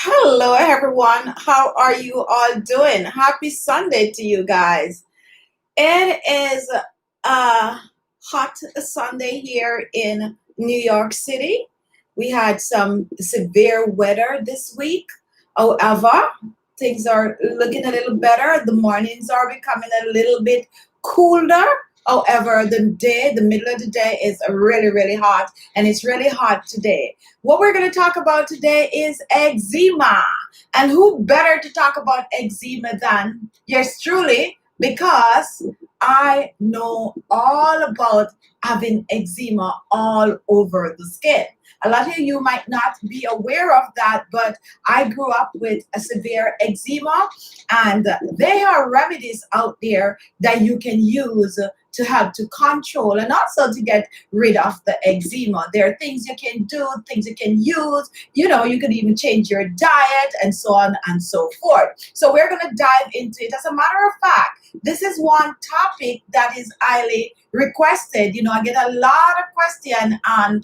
Hello, everyone. How are you all doing? Happy Sunday to you guys. It is a hot Sunday here in New York City. We had some severe weather this week. However, things are looking a little better. The mornings are becoming a little bit cooler. However, the middle of the day is really, really hot, and it's really hot today. What we're going to talk about today is eczema. And who better to talk about eczema than yours truly? Because I know all about having eczema all over the skin. A lot of you might not be aware of that, but I grew up with a severe eczema, and there are remedies out there that you can use to help to control and also to get rid of the eczema. There are things you can do, things you can use. You can even change your diet and so on and so forth. So we're going to dive into it. As a matter of fact, this is one topic that is highly requested. I get a lot of question on,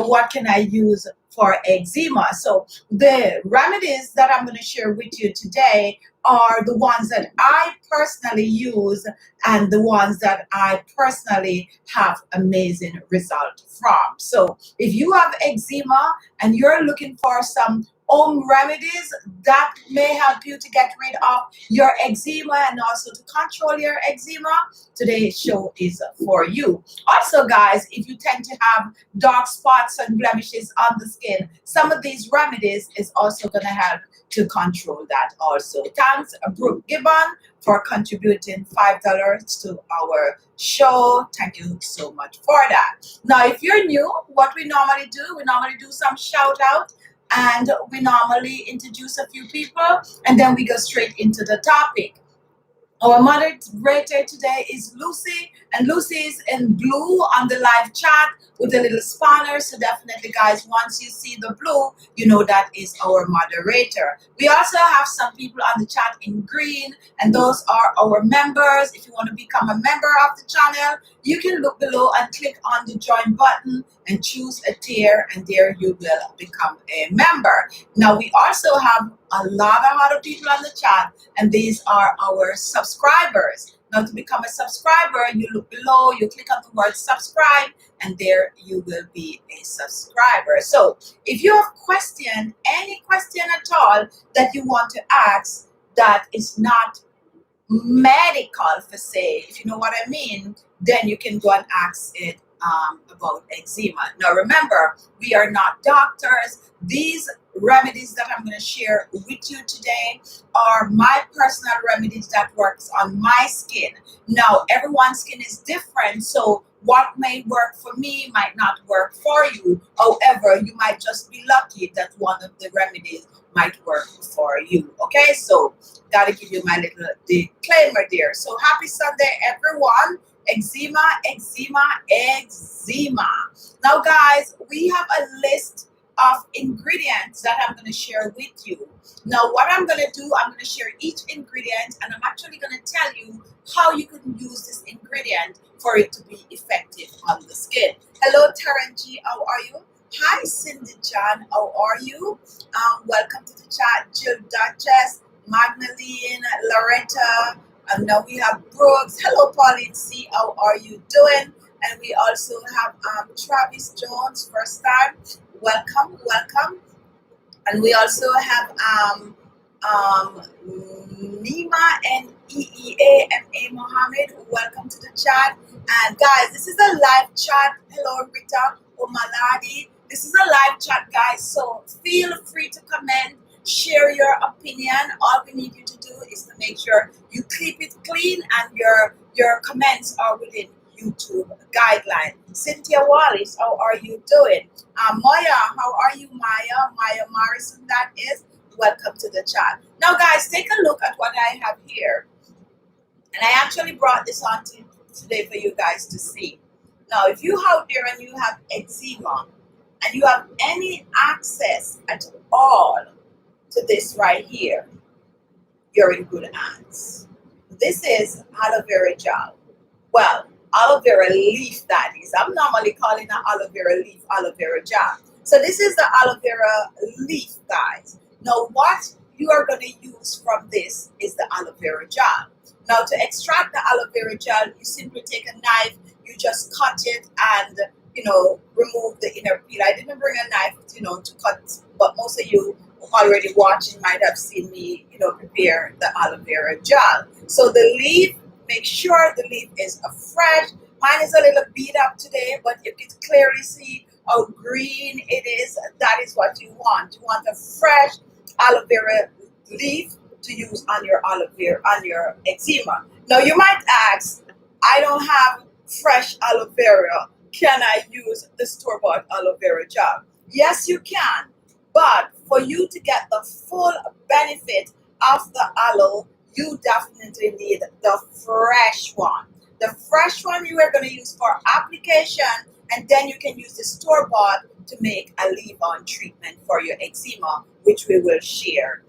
what can I use for eczema. So the remedies that I'm going to share with you today are the ones that I personally use and the ones that I personally have amazing result from. So if you have eczema and you're looking for some home remedies that may help you to get rid of your eczema and also to control your eczema, today's show is for you. Also, guys, if you tend to have dark spots and blemishes on the skin, some of these remedies is also going to help to control that also. Thanks, Brooke Gibbon, for contributing $5 to our show. Thank you so much for that. Now, if you're new, what we normally do some shout out, and we normally introduce a few people, and then we go straight into the topic. Our moderator today is Lucy, and Lucy is in blue on the live chat with a little spanner. So definitely, guys, once you see the blue, you know that is our moderator. We also have some people on the chat in green, and those are our members. If you want to become a member of the channel, you can look below and click on the join button and choose a tier, and there you will become a member. Now, we also have a lot of other people on the chat, and these are our subscribers. Now, to become a subscriber, you look below, you click on the word subscribe, and there you will be a subscriber. So if you have any question at all that you want to ask that is not medical per se, if you know what I mean, then you can go and ask it about eczema. Now remember, we are not doctors. These remedies that I'm going to share with you today are my personal remedies that works on my skin. Now everyone's skin is different, so what may work for me might not work for you. However, you might just be lucky that one of the remedies might work for you. Okay, so gotta give you my little disclaimer there. So happy Sunday, everyone. Eczema, eczema, eczema. Now, guys, we have a list of ingredients that I'm going to share with you. Now, what I'm going to do, I'm going to share each ingredient, and I'm actually going to tell you how you can use this ingredient for it to be effective on the skin. Hello, Terence G. How are you? Hi, Cindy John. How are you? Welcome to the chat, Jill Duchess, Magdalene, Loretta. And now we have Brooks. Hello, Pauline C. How are you doing? And we also have Travis Jones, first time. Welcome, welcome. And we also have Nima and EEAMA Mohammed. Welcome to the chat. And guys, this is a live chat. Hello, Rita Omaladi. This is a live chat, guys. So feel free to comment, share your opinion. All we need you to do is to make sure you keep it clean and your comments are within YouTube guidelines. Cynthia Wallace, how are you doing? Maya, how are you, Maya? Maya Morrison, that is. Welcome to the chat. Now, guys, take a look at what I have here. And I actually brought this on today for you guys to see. Now, if you out there and you have eczema and you have any access at all to this right here, you're in good hands. This is aloe vera gel. Well, aloe vera leaf, that is. I'm normally calling it aloe vera leaf, aloe vera gel. So this is the aloe vera leaf, guys. Now, what you are going to use from this is the aloe vera gel. Now, to extract the aloe vera gel, you simply take a knife, you just cut it and, remove the inner peel. I didn't bring a knife, to cut, but most of you already watching might have seen me, prepare the aloe vera gel. So the leaf, make sure the leaf is fresh. Mine is a little beat up today, but you can clearly see how green it is. That is what you want. You want a fresh aloe vera leaf to use on your aloe vera, on your eczema. Now you might ask, I don't have fresh aloe vera. Can I use the store-bought aloe vera gel? Yes, you can. But for you to get the full benefit of the aloe, you definitely need the fresh one. The fresh one you are going to use for application, and then you can use the store-bought to make a leave-on treatment for your eczema, which we will share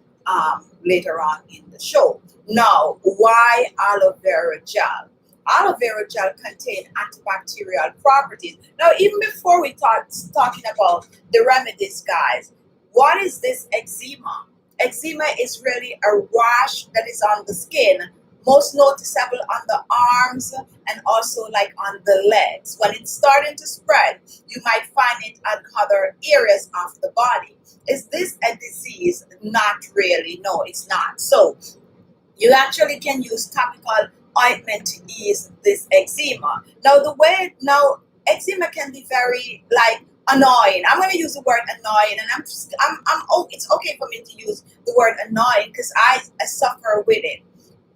later on in the show. Now, why aloe vera gel? Aloe vera gel contains antibacterial properties. Now, even before we talking about the remedies, guys, what is this eczema? Eczema is really a rash that is on the skin, most noticeable on the arms and also like on the legs. When it's starting to spread, you might find it on other areas of the body. Is this a disease? Not really. No, it's not. So you actually can use topical ointment to ease this eczema. Now eczema can be very like annoying. I'm going to use the word annoying, and it's okay for me to use the word annoying because I suffer with it.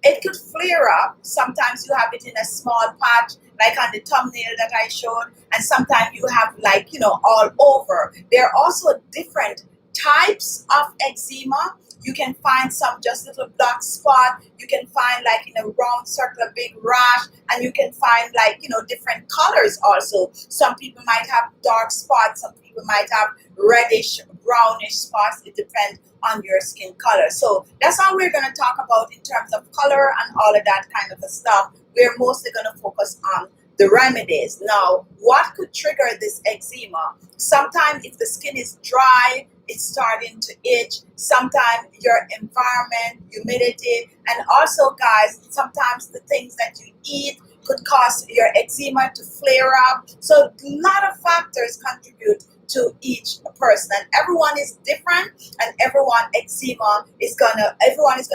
It could flare up. Sometimes you have it in a small patch, like on the thumbnail that I showed, and sometimes you have like, all over. There are also different types of eczema. You can find some just little black spot. You can find like in a round circle, a big rash, and you can find like, different colors also. Some people might have dark spots. Some people might have reddish, brownish spots. It depends on your skin color. So that's all we're going to talk about in terms of color and all of that kind of stuff. We're mostly going to focus on the remedies. Now, what could trigger this eczema? Sometimes if the skin is dry, it's starting to itch. Sometimes your environment, humidity, and also, guys, sometimes the things that you eat could cause your eczema to flare up. So a lot of factors contribute to each person, and everyone is different, and everyone is gonna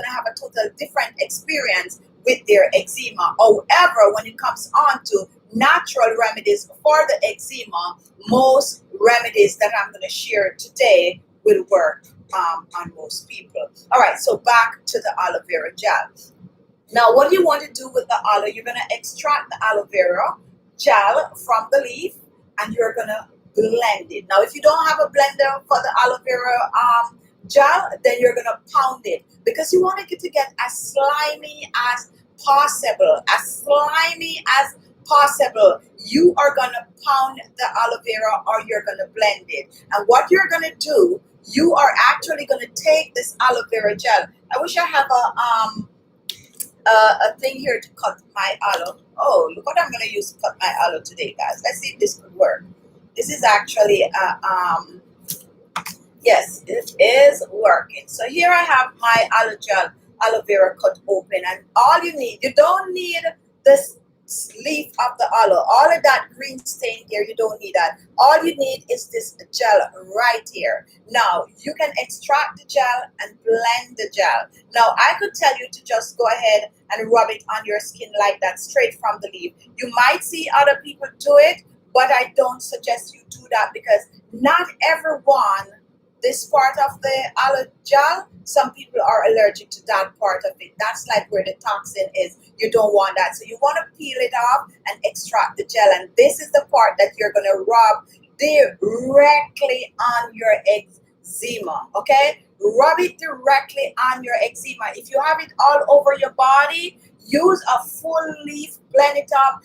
have a total different experience with their eczema. However, when it comes on to natural remedies for the eczema, most remedies that I'm going to share today will work on most people. All right, so back to the aloe vera gel. Now, what you want to do with the aloe, you're going to extract the aloe vera gel from the leaf, and you're going to blend it. Now, if you don't have a blender for the aloe vera gel, then you're going to pound it, because you want it to get as slimy as possible. As slimy as possible. You are going to pound the aloe vera, or you're going to blend it. And what you're going to do, you are actually going to take this aloe vera gel. I wish I have a thing here to cut my aloe. Oh, look what I'm going to use to cut my aloe today, guys. Let's see if this could work. This is actually yes, it is working. So here I have my aloe vera cut open, and all you don't need this leaf of the aloe. All of that green stain here, you don't need that. All you need is this gel right here. Now, you can extract the gel and blend the gel. Now, I could tell you to just go ahead and rub it on your skin like that, straight from the leaf. You might see other people do it, but I don't suggest you do that, because not everyone, this part of the aloe gel, some people are allergic to that part of it. That's like where the toxin is. You don't want that. So you want to peel it off and extract the gel. And this is the part that you're going to rub directly on your eczema. Okay? Rub it directly on your eczema. If you have it all over your body, use a full leaf, blend it up,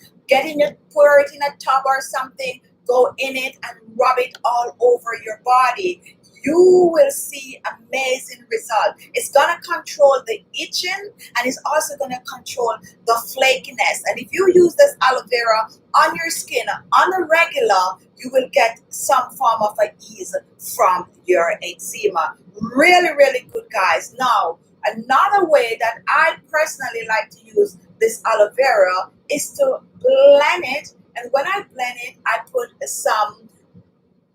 pour it in a tub or something, go in it and rub it all over your body. You will see amazing result. It's going to control the itching, and it's also going to control the flakiness. And if you use this aloe vera on your skin on a regular, you will get some form of a ease from your eczema. Really, really good, guys. Now, another way that I personally like to use this aloe vera is to blend it. And when I blend it, I put some,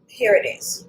here it is,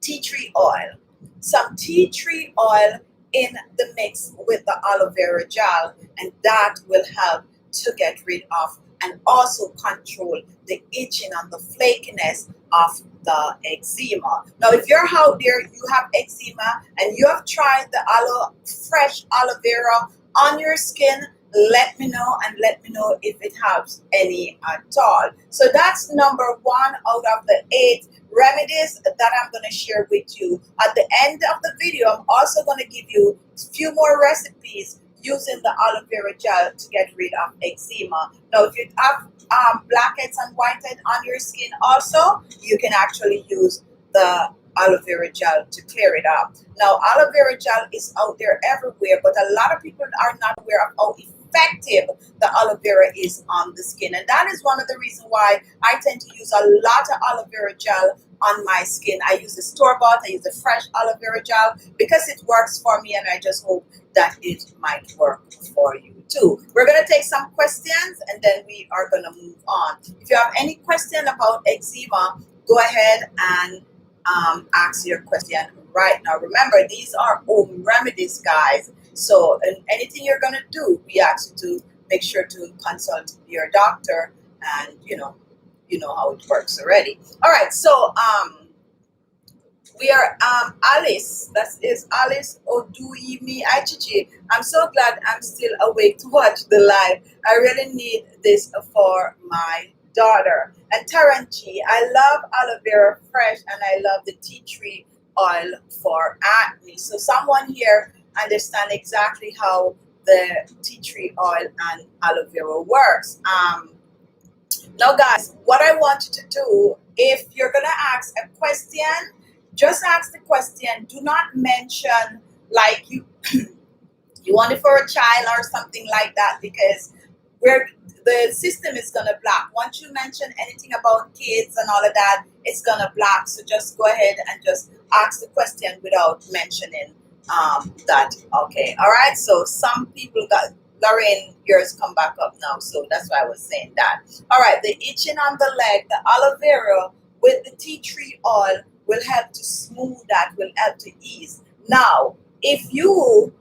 tea tree oil. Some tea tree oil in the mix with the aloe vera gel, and that will help to get rid of and also control the itching and the flakiness of the eczema. Now, if you're out there, you have eczema and you have tried the fresh aloe vera on your skin, let me know, and let me know if it helps any at all. So that's number 1 out of the 8 remedies that I'm going to share with you. At the end of the video, I'm also going to give you a few more recipes using the aloe vera gel to get rid of eczema. Now, if you have blackheads and whiteheads on your skin also, you can actually use the aloe vera gel to clear it up. Now, aloe vera gel is out there everywhere, but a lot of people are not aware of how effective the aloe vera is on the skin. And that is one of the reasons why I tend to use a lot of aloe vera gel on my skin. I use the store-bought, I use the fresh aloe vera gel because it works for me, and I just hope that it might work for you too. We're going to take some questions and then we are going to move on. If you have any question about eczema, go ahead and ask your question right now. Remember, these are home remedies, guys. So anything you're going to do, we ask you to make sure to consult your doctor, and you know how it works already. All right, so we are Alice. That is Alice Oduimi Khichi. I'm so glad I'm still awake to watch the live. I really need this for my daughter. And Taranchi, I love aloe vera fresh, and I love the tea tree oil for acne. So someone here understand exactly how the tea tree oil and aloe vera works. Now, guys, what I want you to do, if you're gonna ask a question, just ask the question. Do not mention like you you want it for a child or something like that, because where the system is gonna block. Once you mention anything about kids and all of that, it's gonna block. So just go ahead and just ask the question without mentioning that. Okay, all right. So some people got Lorraine, yours come back up now, so that's why I was saying that. All right, the itching on the leg, the aloe vera with the tea tree oil will help to smooth that, will help to ease. Now, if you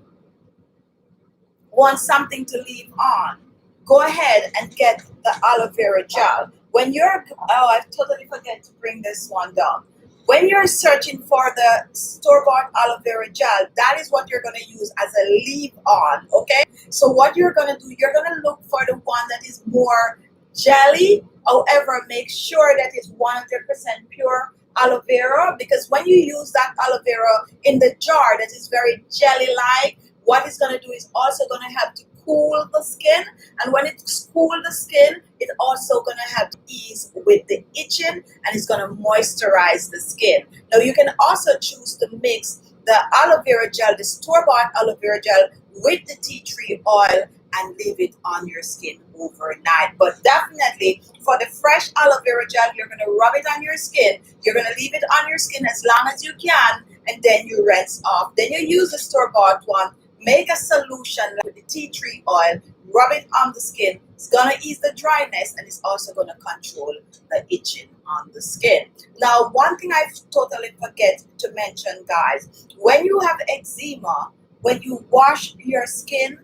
want something to leave on, go ahead and get the aloe vera gel. When you're, oh, I totally forget to bring this one down. When you're searching for the store-bought aloe vera gel, that is what you're going to use as a leave-on, okay? So what you're going to do, you're going to look for the one that is more jelly. However, make sure that it's 100% pure aloe vera, because when you use that aloe vera in the jar that is very jelly-like, what it's going to do is also going to help to cool the skin, and when it's cool the skin, it's also going to help to ease with the itching, and it's going to moisturize the skin. Now, you can also choose to mix the aloe vera gel, the store-bought aloe vera gel, with the tea tree oil and leave it on your skin overnight. But definitely for the fresh aloe vera gel, you're going to rub it on your skin. You're going to leave it on your skin as long as you can, and then you rinse off. Then you use the store-bought one. Make a solution with the tea tree oil, rub it on the skin. It's going to ease the dryness, and it's also going to control the itching on the skin. Now, one thing I totally forget to mention, guys, when you have eczema, when you wash your skin,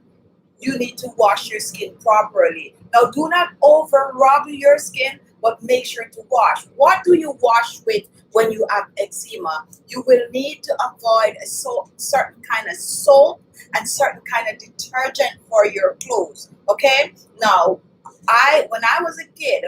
you need to wash your skin properly. Now, do not over rub your skin, but make sure to wash. What do you wash with when you have eczema? You will need to avoid a certain kind of soap and certain kind of detergent for your clothes. Okay? Now, when I was a kid,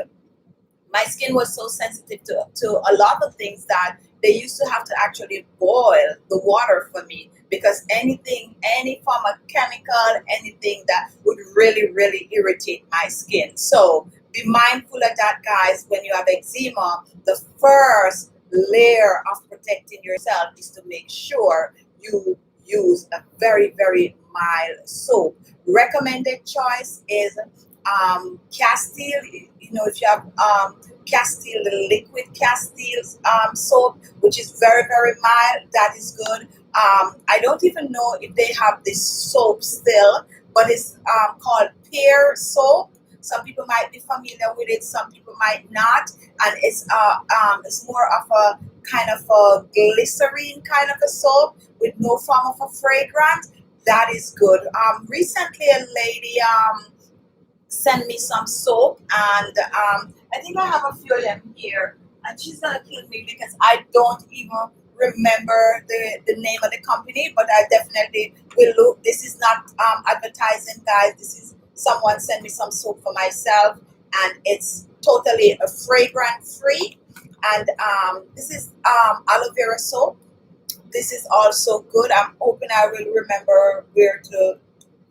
my skin was so sensitive to a lot of things that they used to have to actually boil the water for me, because anything, any form of chemical, anything that would really, really irritate my skin. So be mindful of that, guys. When you have eczema, the first layer of protecting yourself is to make sure you use a very, very mild soap. Recommended choice is Castile, you know, if you have Castile, the liquid Castile soap, which is very, very mild, that is good. I don't even know if they have this soap still, but it's called pear soap. Some people might be familiar with it, some people might not, and it's more of a kind of a glycerine kind of a soap with no form of a fragrance. That is good. Recently, a lady sent me some soap, and I think I have a few of them here, and she's gonna kill me because I don't even remember the name of the company, but I definitely will look. This is not advertising, guys. This is someone sent me some soap for myself, and it's totally a fragrance free. And this is aloe vera soap. This is also good. I'm hoping I will remember where to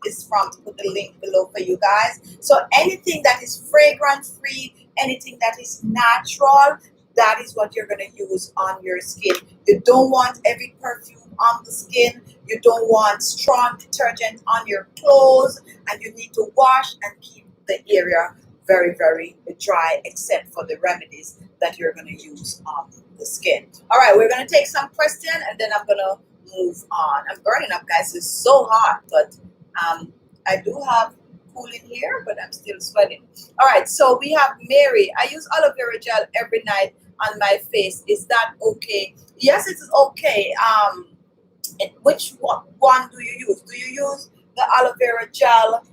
is from, to put the link below for you guys. So anything that is fragrance free, anything that is natural, that is what you're going to use on your skin. You don't want every perfume on the skin. You don't want strong detergent on your clothes, and you need to wash and keep the area very, very dry, except for the remedies that you're going to use on the skin. All right, we're going to take some question, and then I'm going to move on. I'm burning up, guys. It's so hot, but I do have cooling here, but I'm still sweating. All right, so we have Mary. I use aloe vera gel every night on my face. Is that okay? Yes, it is okay. Which one do you use? Do you use the aloe vera gel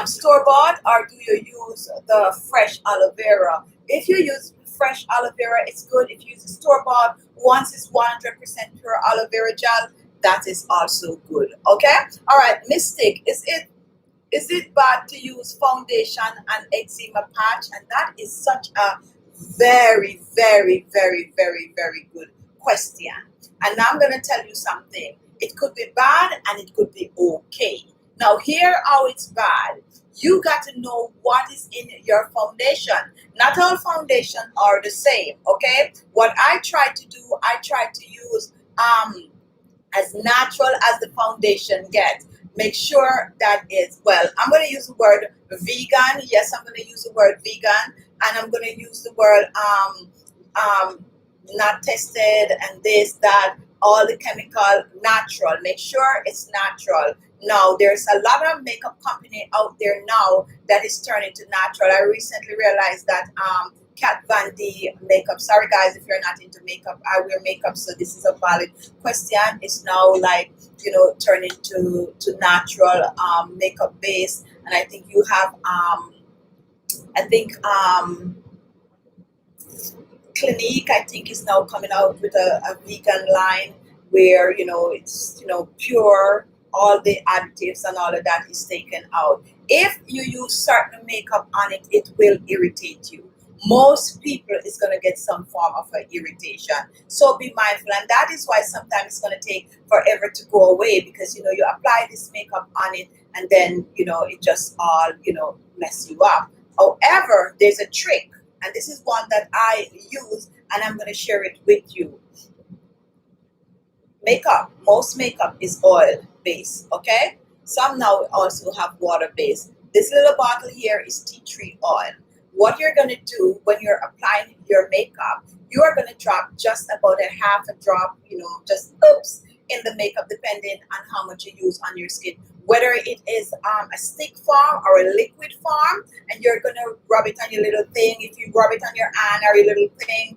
store bought, or do you use the fresh aloe vera? If you use fresh aloe vera, it's good. If you use the store bought, once it's 100% pure aloe vera gel, that is also good. Okay. All right, Mystic. Is it bad to use foundation and eczema patch? And that is such a very, very, very, very, very good question. And now I'm going to tell you something. It could be bad and it could be okay. Now, here how it's bad. You got to know what is in your foundation. Not all foundation are the same, okay? What I try to do, I try to use as natural as the foundation gets. Make sure that it's, well, I'm going to use the word vegan. Yes, I'm going to use the word vegan, and I'm going to use the word not tested and this, that, all the chemical, natural. Make sure it's natural. Now, there's a lot of makeup company out there now that is turning to natural. I recently realized that Kat Von D makeup. Sorry guys, if you're not into makeup, I wear makeup, so this is a valid question. It's now like, you know, turning to natural makeup base, and I think you have I think Clinique, I think, is now coming out with a vegan line where, you know, it's, you know, pure, all the additives and all of that is taken out. If you use certain makeup on it, it will irritate you. Most people is going to get some form of an irritation. So be mindful. And that is why sometimes it's going to take forever to go away, because, you know, you apply this makeup on it and then, you know, it just all, you know, mess you up. However, there's a trick. And this is one that I use, and I'm going to share it with you. Makeup, most makeup is oil based, okay? Some now also have water based. This little bottle here is tea tree oil. What you're going to do when you're applying your makeup, you are going to drop just about a half a drop, you know, just oops, in the makeup, depending on how much you use on your skin. Whether it is a stick form or a liquid form, and you're going to rub it on your little thing. If you rub it on your hand or your little thing,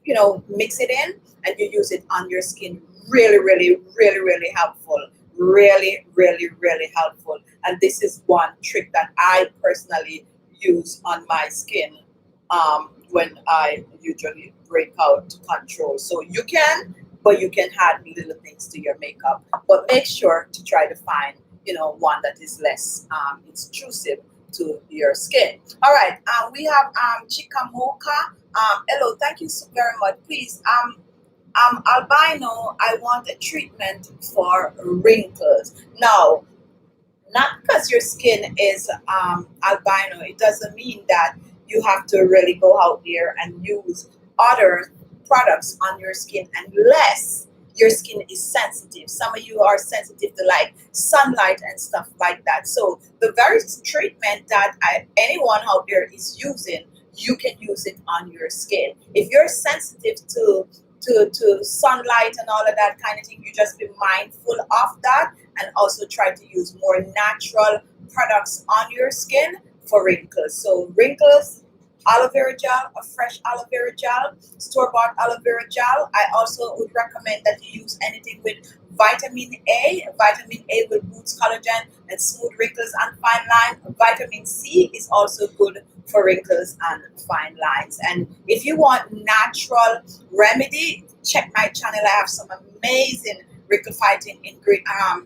you know, mix it in and you use it on your skin. Really, really, really, really helpful. Really, really, really helpful. And this is one trick that I personally use on my skin when I usually break out control. So you can, but you can add little things to your makeup. But make sure to try to find, you know, one that is less intrusive to your skin. All right, we have Chikamoka. Hello, thank you so very much. Please, albino, I want a treatment for wrinkles. Now, not because your skin is albino, it doesn't mean that you have to really go out there and use other products on your skin, unless your skin is sensitive. Some of you are sensitive to like sunlight and stuff like that. So the very treatment that anyone out there is using, you can use it on your skin. If you're sensitive to sunlight and all of that kind of thing, you just be mindful of that and also try to use more natural products on your skin for wrinkles. So wrinkles, aloe vera gel, a fresh aloe vera gel, store-bought aloe vera gel. I also would recommend that you use anything with vitamin A. Vitamin A will boost collagen and smooth wrinkles and fine lines. Vitamin C is also good for wrinkles and fine lines. And if you want natural remedy, check my channel. I have some amazing wrinkle fighting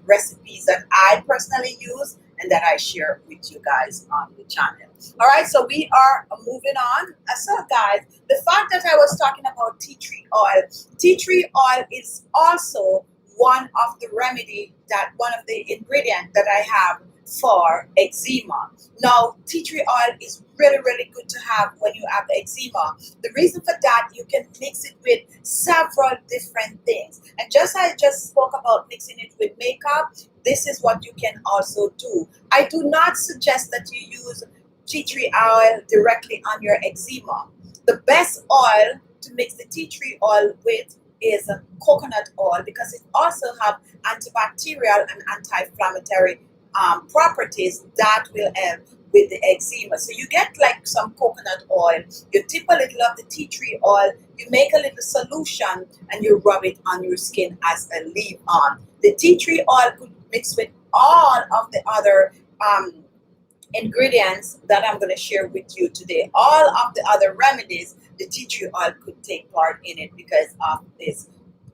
recipes that I personally use and that I share with you guys on the channel. All right, so we are moving on. So guys, the fact that I was talking about tea tree oil is also one of the remedy, that one of the ingredients that I have for eczema. Now, tea tree oil is really, really good to have when you have eczema. The reason for that, you can mix it with several different things. And I just spoke about mixing it with makeup, this is what you can also do. I do not suggest that you use tea tree oil directly on your eczema. The best oil to mix the tea tree oil with is coconut oil, because it also have antibacterial and anti-inflammatory properties that will help with the eczema. So you get like some coconut oil, you tip a little of the tea tree oil, you make a little solution and you rub it on your skin as a leave-on. The tea tree oil could mix with all of the other ingredients that I'm going to share with you today. All of the other remedies, the tea tree oil could take part in it because of this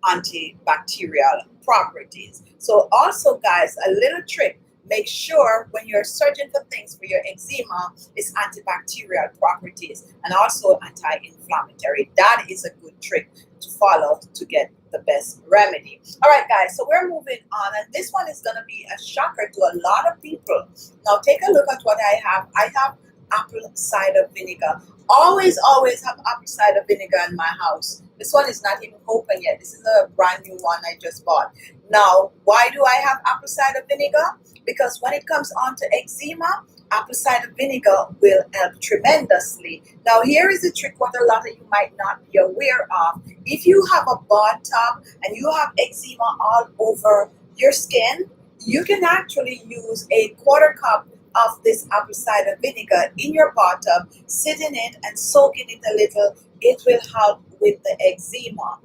antibacterial properties. So also guys, a little trick, make sure when you're searching for things for your eczema, it's antibacterial properties and also anti-inflammatory. That is a good trick to follow to get the best remedy. All right guys, so we're moving on, and this one is going to be a shocker to a lot of people. Now take a look at what I have. I have apple cider vinegar. Always have apple cider vinegar in my house. This one is not even open yet. This is a brand new one I just bought. Now, why do I have apple cider vinegar? Because when it comes on to eczema, apple cider vinegar will help tremendously. Now, here is a trick what a lot of you might not be aware of. If you have a bathtub and you have eczema all over your skin, you can actually use a quarter cup of this apple cider vinegar in your bathtub, sit in it and soak in it a little. It will help with the eczema.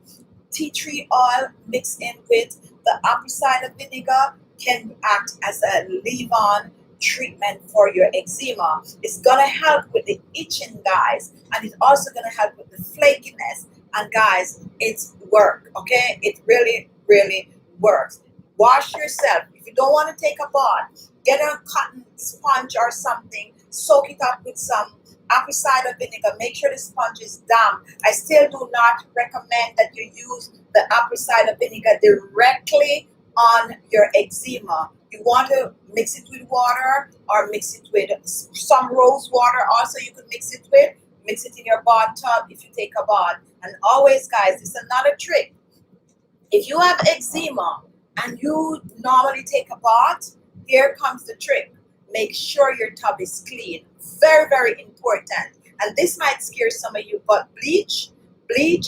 Tea tree oil mixed in with the apple cider vinegar can act as a leave-on treatment for your eczema. It's gonna help with the itching, guys, and it's also gonna help with the flakiness. And guys, it's work, okay? It really, really works. Wash yourself. If you don't want to take a bath, get a cotton sponge or something, soak it up with some apple cider vinegar. Make sure the sponge is damp. I still do not recommend that you use the apple cider vinegar directly on your eczema. You want to mix it with water or mix it with some rose water. Also, you could mix it in your bathtub if you take a bath. And always, guys, this is another trick. If you have eczema and you normally take a bath, here comes the trick. Make sure your tub is clean. Very, very important. And this might scare some of you, but bleach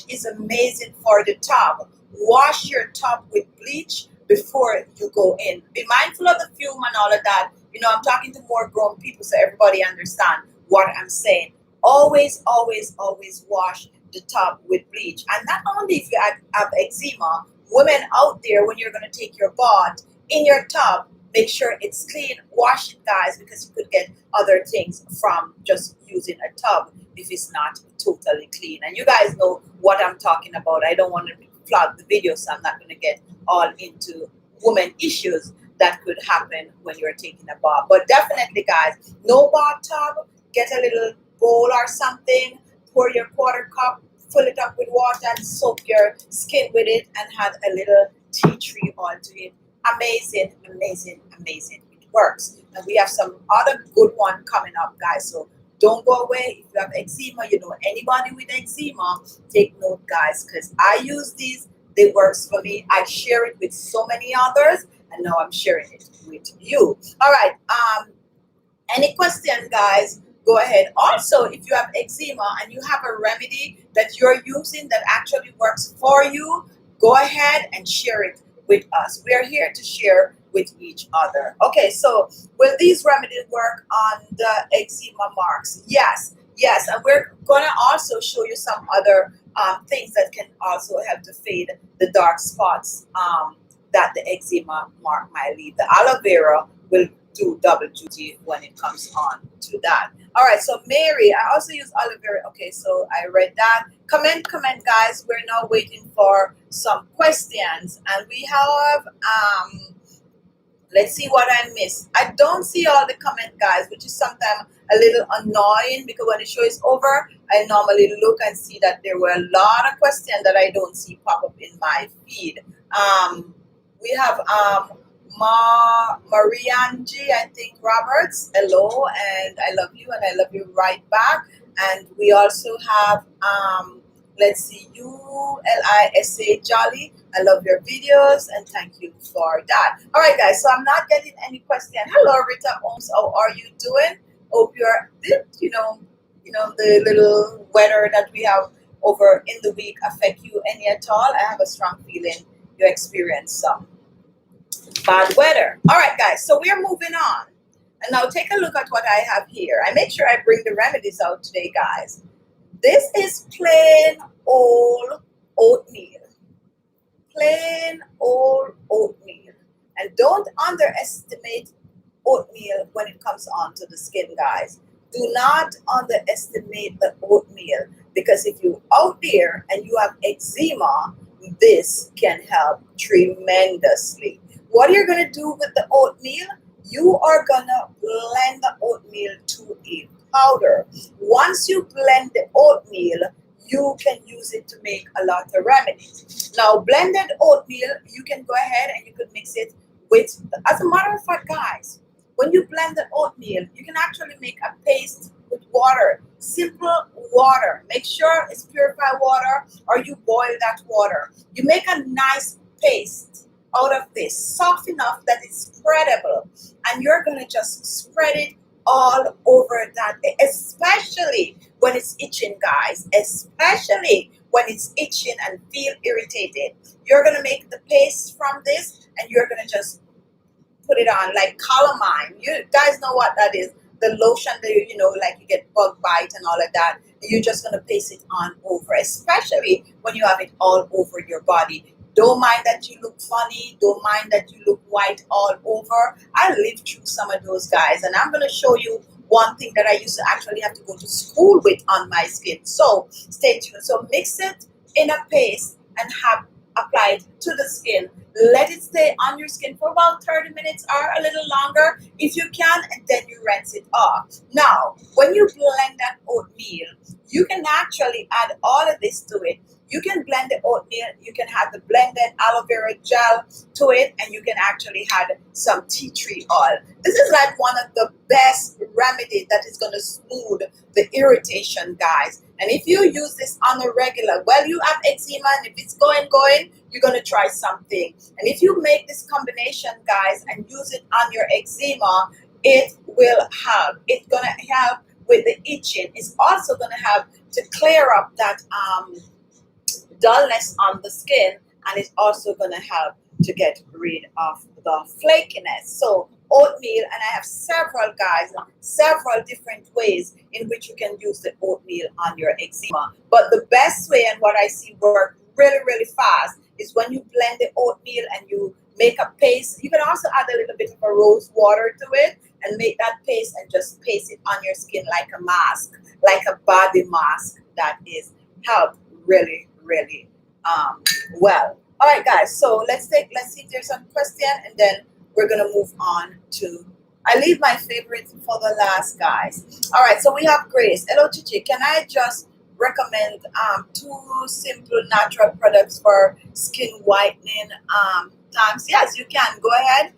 is amazing for the tub. Wash your tub with bleach before you go in. Be mindful of the fume and all of that. You know, I'm talking to more grown people so everybody understand what I'm saying. Always wash the tub with bleach. And not only if you have eczema, women out there, when you're going to take your bath in your tub, make sure it's clean. Wash it, guys, because you could get other things from just using a tub if it's not totally clean. And you guys know what I'm talking about. I don't want to plug the video, so I'm not going to get all into women issues that could happen when you're taking a bath. But definitely, guys, no bathtub. Get a little bowl or something, pour your quarter cup, fill it up with water and soak your skin with it and add a little tea tree oil to it. Amazing. It works. And we have some other good one coming up, guys. So don't go away. If you have eczema, you know anybody with eczema, take note, guys, because I use these It works for me. I share it with so many others, and now I'm sharing it with you. All right. Any question, guys? Go ahead. Also, if you have eczema and you have a remedy that you're using that actually works for you, go ahead and share it with us. We are here to share with each other. Okay, so will these remedies work on the eczema marks? Yes, yes, and we're gonna also show you some other things that can also help to fade the dark spots that the eczema mark might leave. The aloe vera will do double duty when it comes on to that. All right, so Mary, I also use aloe vera. Okay, so I read that. Comment, guys. We're now waiting for some questions, and we have let's see what I missed. I don't see all the comment, guys, which is sometimes a little annoying because when the show is over, I normally look and see that there were a lot of questions that I don't see pop up in my feed. We have Marianji, I think Roberts. Hello, and I love you, and I love you right back. And we also have let's see, ULISA Jolly. I love your videos and thank you for that. All right, guys. So I'm not getting any question. Hello, Rita Ohms. How are you doing? Hope you're, the little weather that we have over in the week affect you any at all. I have a strong feeling you experience some bad weather. All right, guys. So we're moving on. And now take a look at what I have here. I make sure I bring the remedies out today, guys. This is plain old oatmeal. Plain old oatmeal. And don't underestimate oatmeal when it comes on to the skin, guys. Do not underestimate the oatmeal because if you're out there and you have eczema, this can help tremendously. What you're going to do with the oatmeal, you are going to blend the oatmeal to a powder. Once you blend the oatmeal, you can use it to make a lot of remedies. Now, blended oatmeal, you can go ahead and you could mix it with, as a matter of fact, guys, when you blend the oatmeal, you can actually make a paste with water, simple water. Make sure it's purified water or you boil that water. You make a nice paste out of this, soft enough that it's spreadable, and you're going to just spread it all over that, especially when it's itching, guys, especially when it's itching and feel irritated. You're going to make the paste from this and you're going to just put it on like calamine. You guys know what that is, the lotion that like you get bug bite and all of that. You're just going to paste it on over, especially when you have it all over your body. Don't mind that you look funny. Don't mind that you look white all over. I lived through some of those, guys, and I'm going to show you one thing that I used to actually have to go to school with on my skin. So stay tuned. So mix it in a paste and have applied to the skin. Let it stay on your skin for about 30 minutes or a little longer if you can, and then you rinse it off. Now, when you blend that oatmeal, you can actually add all of this to it. You can blend the oatmeal, you can add the blended aloe vera gel to it, and you can actually add some tea tree oil. This is like one of the best remedies that is going to smooth the irritation, guys. And if you use this on a regular, well, you have eczema, and if it's going, you're going to try something. And if you make this combination, guys, and use it on your eczema, it will help. It's going to help with the itching. It's also going to help to clear up that dullness on the skin, and it's also going to help to get rid of the flakiness. So oatmeal, and I have several, guys, several different ways in which you can use the oatmeal on your eczema. But the best way, and what I see work really fast, is when you blend the oatmeal and you make a paste. You can also add a little bit of a rose water to it and make that paste and just paste it on your skin like a mask, like a body mask that is help really well. All right, guys, so let's see if there's some question, and then we're gonna move on to, I leave my favorite for the last, guys. All right, so we have Grace. Hello, Khichi. Can I just recommend 2 simple natural products for skin whitening times? Yes, you can. Go ahead.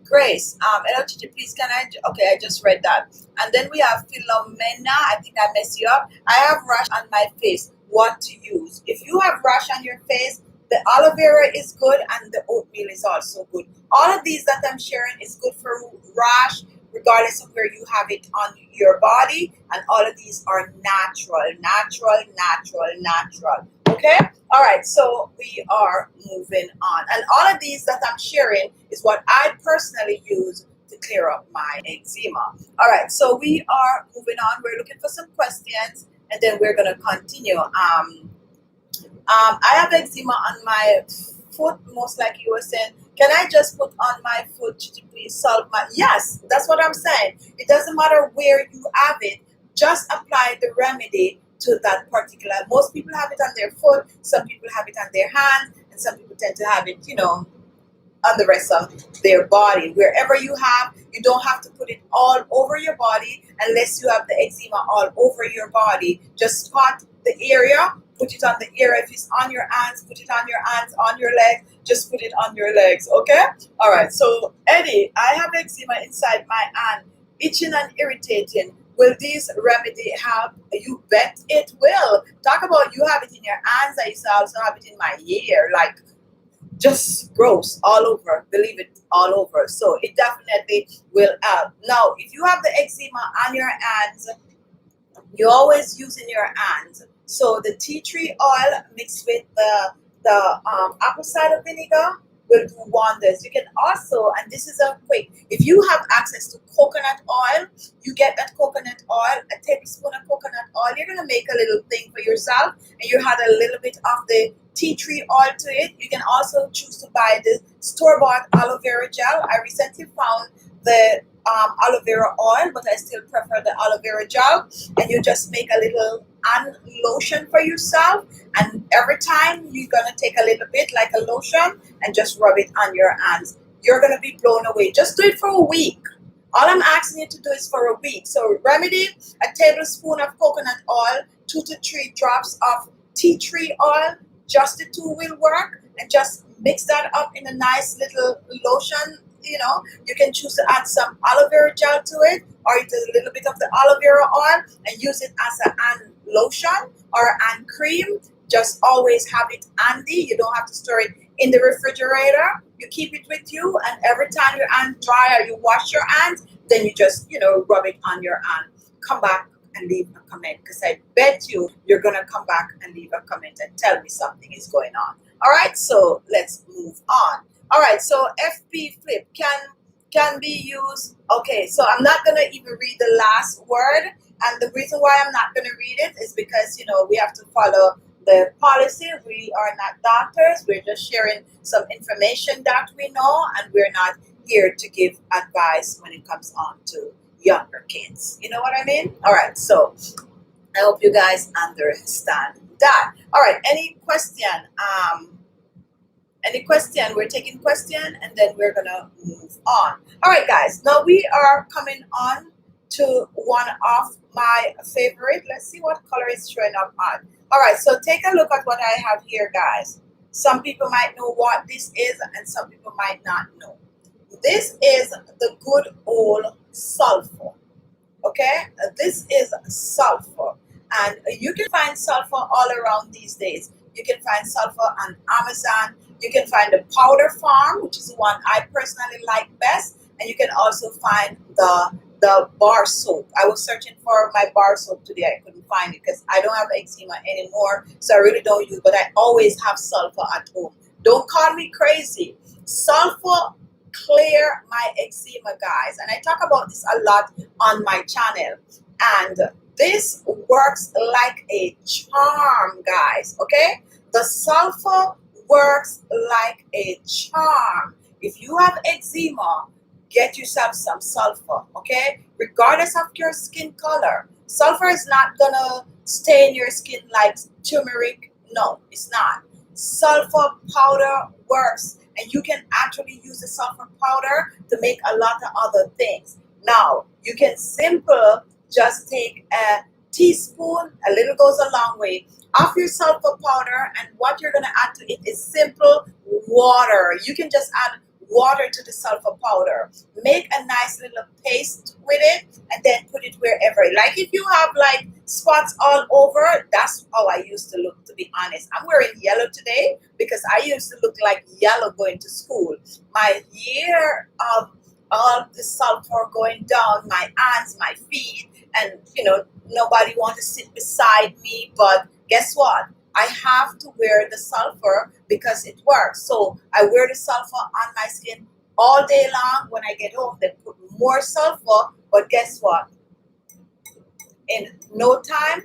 Grace, hello, Khichi, please, can I, okay, I just read that. And then we have Philomena. I think I messed you up. I have rash on my face. What to use? If you have rash on your face, The aloe vera is good, and the oatmeal is also good. All of these that I'm sharing is good for rash, regardless of where you have it on your body. And all of these are natural, natural, natural, natural. Okay? All right, so we are moving on. And all of these that I'm sharing is what I personally use to clear up my eczema. All right, so we are moving on. We're looking for some questions, and then we're going to continue. I have eczema on my foot, most like you were saying. Can I just put on my foot to please solve my? Yes, that's what I'm saying. It doesn't matter where you have it. Just apply the remedy to that particular. Most people have it on their foot. Some people have it on their hand, and some people tend to have it, on the rest of their body. Wherever you have, you don't have to put it all over your body unless you have the eczema all over your body. Just spot the area, put it on the area. If it's on your hands, put it on your hands, on your legs, just put it on your legs, okay? All right, so Eddie, I have eczema inside my hand, itching and irritating. Will these remedy help? You bet it will. Talk about you have it in your hands. I used to also have it in my ear, like just gross all over, believe it, all over. So it definitely will help. Now if you have the eczema on your hands, you always use in your hands, so the tea tree oil mixed with the apple cider vinegar will do wonders. You can also, and this is a quick, if you have access to coconut oil, you get that coconut oil, a tablespoon of coconut oil. You're going to make a little thing for yourself, and you add a little bit of the tea tree oil to it. You can also choose to buy the store-bought aloe vera gel. I recently found the aloe vera oil, but I still prefer the aloe vera gel. And you just make a little hand lotion for yourself, and every time you're gonna take a little bit like a lotion and just rub it on your hands. You're gonna be blown away. Just do it for a week. All I'm asking you to do is for a week. So remedy, a tablespoon of coconut oil, 2 to 3 drops of tea tree oil, just the two will work, and just mix that up in a nice little lotion. You can choose to add some aloe vera gel to it, or a little bit of the aloe vera oil and use it as a hand lotion or a hand cream. Just always have it handy. You don't have to store it in the refrigerator. You keep it with you, and every time your hand dry or you wash your hands, then you just, rub it on your hand. Come back and leave a comment, because I bet you're going to come back and leave a comment and tell me something is going on. All right, so let's move on. All right, so FP flip can be used. Okay, so I'm not going to even read the last word. And the reason why I'm not going to read it is because, we have to follow the policy. We are not doctors. We're just sharing some information that we know, and we're not here to give advice when it comes on to younger kids. You know what I mean? All right, so I hope you guys understand that. All right, any question? Any question? We're taking question, and then we're gonna move on. All right, guys. Now we are coming on to one of my favorite. Let's see what color is showing up on. All right, so take a look at what I have here, guys. Some people might know what this is, and some people might not know. This is the good old sulfur. Okay, this is sulfur, and you can find sulfur all around these days. You can find sulfur on Amazon. You can find the powder form, which is the one I personally like best, and you can also find the bar soap. I was searching for my bar soap today. I couldn't find it because I don't have eczema anymore, so I really don't use. But I always have sulfur at home. Don't call me crazy. Sulfur clear my eczema, guys, and I talk about this a lot on my channel. And this works like a charm, guys. Okay, the sulfur works like a charm. If you have eczema, get yourself some sulfur, okay? Regardless of your skin color. Sulfur is not gonna stain your skin like turmeric. No, it's not. Sulfur powder works, and you can actually use the sulfur powder to make a lot of other things. Now, you can just take a teaspoon, a little goes a long way, of your sulfur powder, and what you're going to add to it is simple water. You can just add water to the sulfur powder. Make a nice little paste with it and then put it wherever. Like if you have like spots all over, that's how I used to look, to be honest. I'm wearing yellow today because I used to look like yellow going to school. My year of all the sulfur going down my hands, my feet, and nobody want to sit beside me. But guess what? I have to wear the sulfur because it works. So I wear the sulfur on my skin all day long. When I get home, they put more sulfur. But guess what? In no time,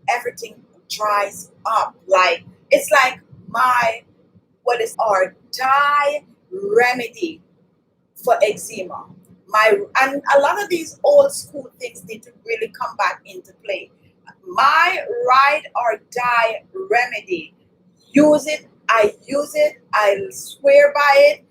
everything dries up. Like it's like my what is our dye remedy for eczema. And a lot of these old school things need to really come back into play. My ride or die remedy. Use it. I use it. I swear by it.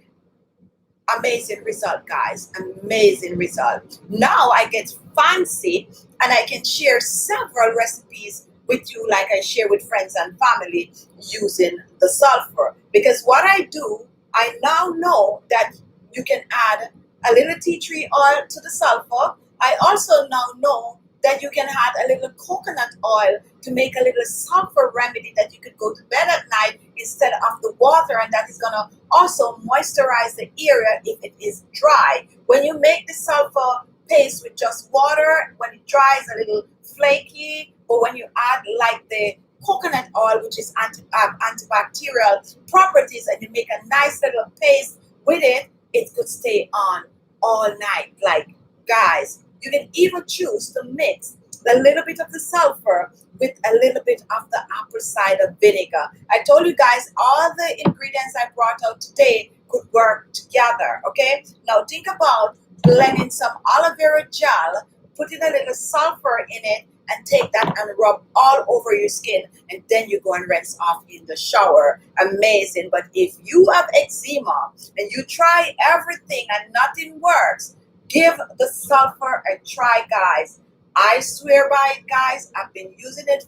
Amazing result, guys. Amazing result. Now I get fancy and I can share several recipes with you, like I share with friends and family using the sulfur. Because what I do, I now know that you can add a little tea tree oil to the sulfur. I also now know that you can add a little coconut oil to make a little sulfur remedy that you could go to bed at night instead of the water, and that is going to also moisturize the area if it is dry. When you make the sulfur paste with just water, when it dries, a little flaky, but when you add like the coconut oil, which is antibacterial properties, and you make a nice little paste with it, it could stay on all night. Like, guys, you can even choose to mix a little bit of the sulfur with a little bit of the apple cider vinegar. I told you guys all the ingredients I brought out today could work together, okay? Now think about blending some aloe vera gel, putting a little sulfur in it, and take that and rub all over your skin, and then you go and rinse off in the shower. Amazing. But if you have eczema and you try everything and nothing works, give the sulfur a try, guys. I swear by it, guys. I've been using it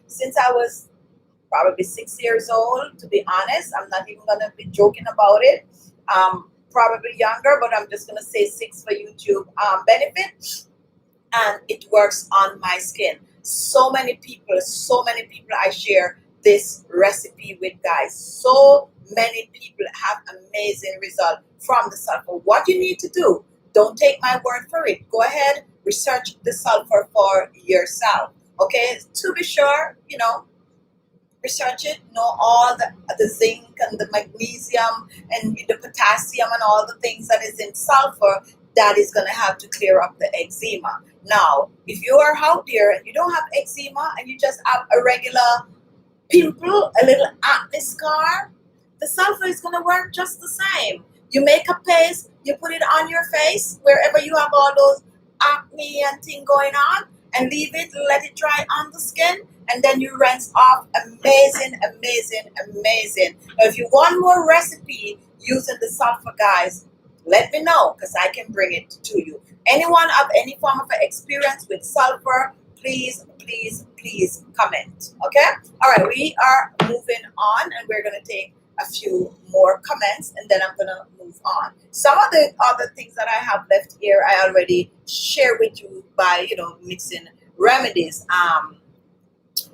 since I was probably 6 years old, to be honest. I'm not even gonna be joking about it. Probably younger, but I'm just gonna say 6 for YouTube benefit. And it works on my skin. So many people I share this recipe with, guys. So many people have amazing results from the sulfur. What you need to do, don't take my word for it. Go ahead, research the sulfur for yourself. Okay, to be sure, research it, know all the zinc and the magnesium and the potassium and all the things that is in sulfur that is going to have to clear up the eczema. Now, if you are out there and you don't have eczema and you just have a regular pimple, a little acne scar, the sulfur is going to work just the same. You make a paste, you put it on your face, wherever you have all those acne and thing going on, and leave it, let it dry on the skin, and then you rinse off. Amazing, amazing, amazing. Now, if you want more recipe using the sulfur, guys, let me know because I can bring it to you. Anyone have any form of experience with sulfur, please, please, please comment. Okay? All right, we are moving on and we're going to take a few more comments and then I'm going to move on. Some of the other things that I have left here, I already share with you by, mixing remedies.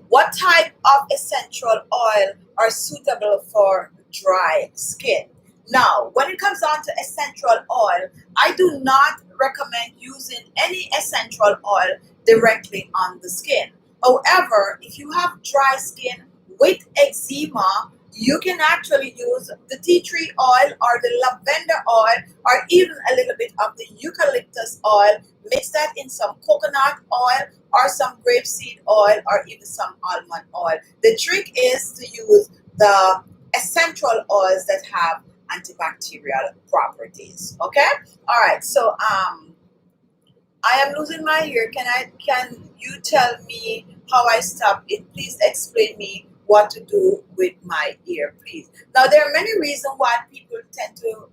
What type of essential oil are suitable for dry skin? Now, when it comes down to essential oil, I do not recommend using any essential oil directly on the skin. However, if you have dry skin with eczema, you can actually use the tea tree oil or the lavender oil or even a little bit of the eucalyptus oil. Mix that in some coconut oil or some grapeseed oil or even some almond oil. The trick is to use the essential oils that have antibacterial properties. Okay? All right. So I am losing my hair. Can you tell me how I stop it? Please explain me what to do with my ear, please. Now there are many reasons why people tend to,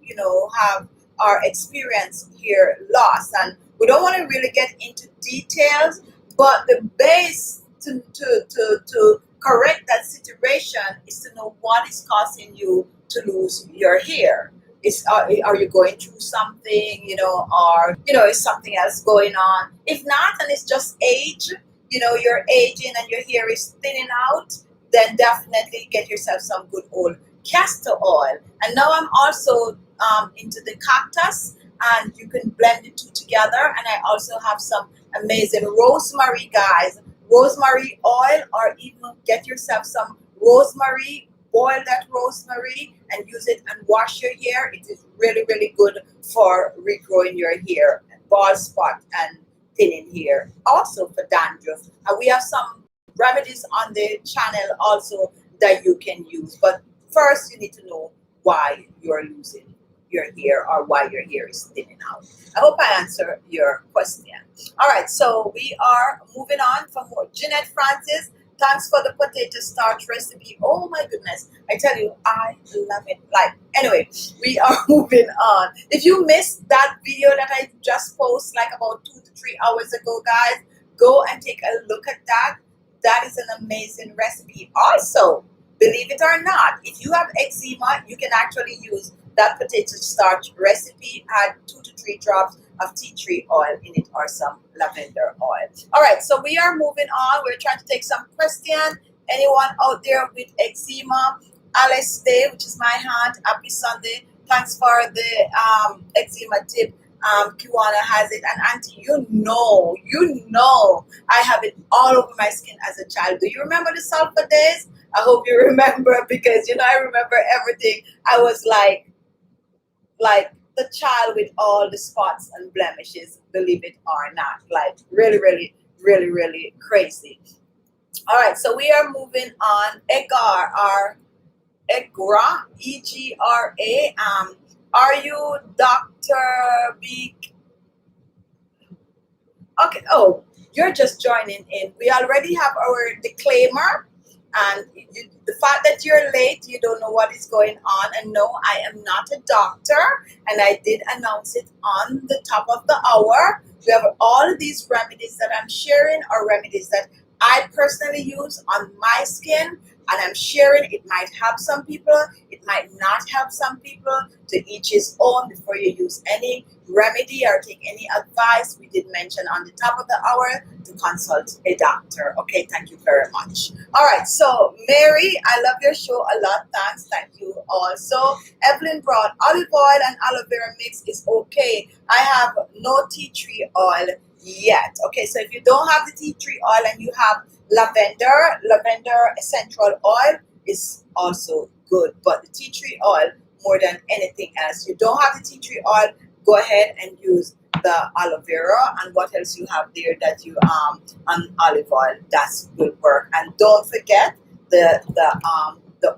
have our experience here lost, and we don't want to really get into details, but the base to correct that situation is to know what is causing you to lose your hair. Are you going through something, or is something else going on? If not, and it's just age, you're aging and your hair is thinning out, then definitely get yourself some good old castor oil. And now I'm also into the cactus, and you can blend the two together. And I also have some amazing rosemary, guys. Rosemary oil, or even get yourself some rosemary, boil that rosemary and use it and wash your hair. It is really, really good for regrowing your hair, bald spot, and thinning hair. Also for dandruff. And we have some remedies on the channel also that you can use. But first, you need to know why you're losing your hair or why your hair is thinning out. I hope I answer your question. All right, so we are moving on for more. Jeanette Francis, thanks for the potato starch recipe. Oh my goodness, I tell you, I love it. Like, anyway, we are moving on. If you missed that video that I just posted like about 2 to 3 hours ago, guys, go and take a look at that. That is an amazing recipe. Also, believe it or not, if you have eczema, you can actually use that potato starch recipe. Add 2 to 3 drops of tea tree oil in it or some lavender oil. All right, so we are moving on. We're trying to take some questions. Anyone out there with eczema? Alice Day, which is my hand. Happy Sunday. Thanks for the eczema tip. Kiwana has it, and Auntie, you know, I have it all over my skin as a child. Do you remember the sulfur days? I hope you remember, because I remember everything. I was like the child with all the spots and blemishes, believe it or not. Like really, really, really, really crazy. All right, so we are moving on. Egra, EGRA. Are you Dr. B? Okay. Oh, you're just joining in. We already have our disclaimer, and the fact that you're late, you don't know what is going on. And no, I am not a doctor, and I did announce it on the top of the hour. We have all of these remedies that I'm sharing are remedies that I personally use on my skin, and I'm sharing. It might help some people, it might not help some people. To each his own. Before you use any remedy or take any advice, we did mention on the top of the hour to consult a doctor. Okay, thank you very much. All right, so Mary, I love your show a lot. Thanks, thank you. Also, Evelyn brought olive oil and aloe vera mix is okay. I have no tea tree oil yet. Okay, so if you don't have the tea tree oil and you have lavender essential oil is also good, but the tea tree oil more than anything else. You don't have the tea tree oil, go ahead and use the aloe vera, and what else you have there that you on olive oil, that will work. And don't forget the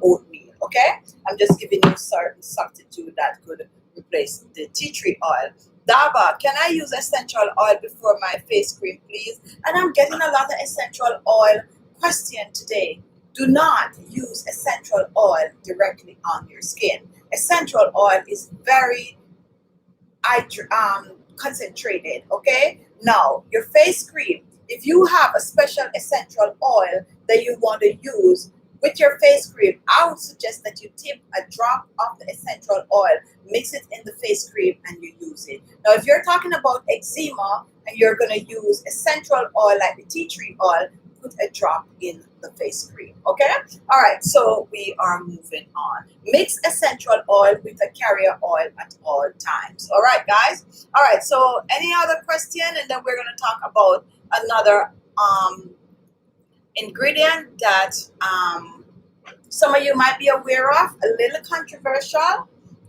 oatmeal. Okay, I'm just giving you certain substitute that could replace the tea tree oil. Daba, can I use essential oil before my face cream, please? And I'm getting a lot of essential oil question today. Do not use essential oil directly on your skin. Essential oil is very concentrated, okay? Now, your face cream, if you have a special essential oil that you want to use with your face cream, I would suggest that you tip a drop of the essential oil, mix it in the face cream, and you use it. Now, if you're talking about eczema and you're going to use essential oil like the tea tree oil, put a drop in the face cream, okay? All right, so we are moving on. Mix essential oil with a carrier oil at all times. All right, guys? All right, so any other question? And then we're going to talk about another ingredient that some of you might be aware of, a little controversial.